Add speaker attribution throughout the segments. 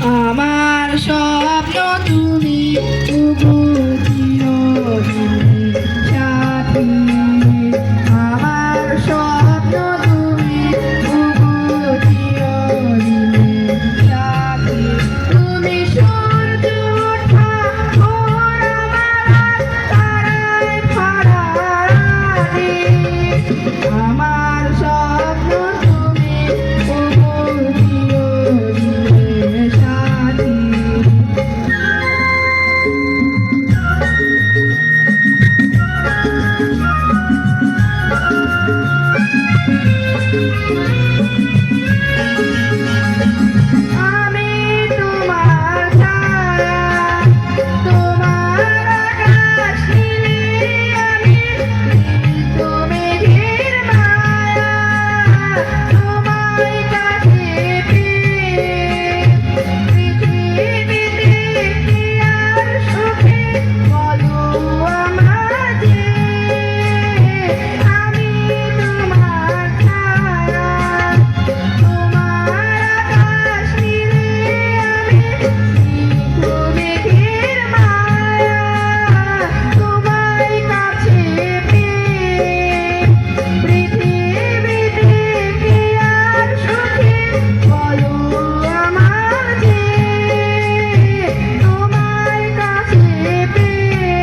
Speaker 1: আমার স্বপ্ন তুমি সাথী, আমার স্বপ্ন তুমি সাথী, তুমি সূর্য ওঠা ভোর আমার তারায় ভরা রাতে, আমার স্বপ্ন তুমি সাথী। আমি তোমার ছায়া, তোমার আকাশ নীলে, আমি মেঘের মায়া, তোমায় কাছে পেয়ে পৃথিবীতে কি আর সুখে বলো আমাকে, আমি তোমার ছায়া, তোমার আকাশ নীলে, আমি মেঘের মায়া, তোমায় কাছে পেয়ে পৃথিবীতে কি আর সুখে বলো আমাকে, তোমায় কাছে পেয়ে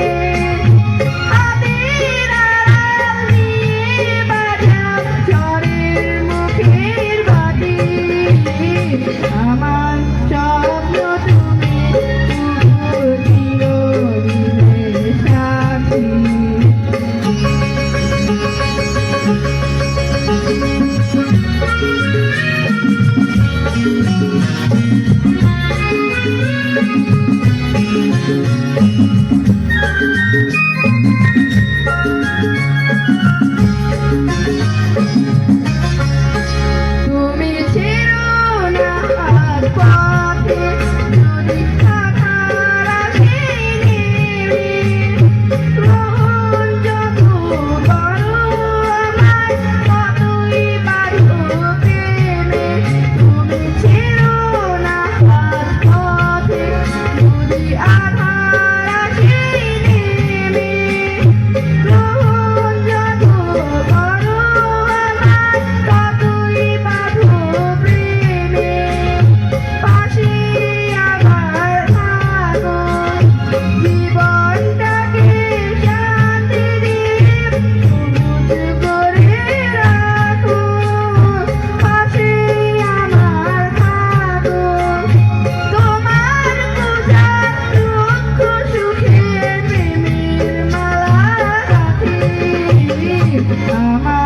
Speaker 1: হাতের আড়াল দিয়ে বাজাও ঝড়ের মুখের বাতি, আমার স্বপ্ন তুমি চিরদিনের সাথী। তুমি ছেড়ো না হাত পথে, যদি থাকার আসে নেমে, গ্রহণ যত করো আমায় ততই বাড়ো প্রেমে, তুমি ছেড়ো না হাত পথে, যদি আধার আসে নেমে, গ্রহণ যত করো আমায় ততই বাঁধো প্রেমে, পাশে আমার থাকো, জীবনটাকে শান্তি দিয়ে সবুজ করে রাখো, পাশে আমার থাকো, তোমার পূজা দুঃখ সুখে প্রেমের মালা গাঁথি, আমার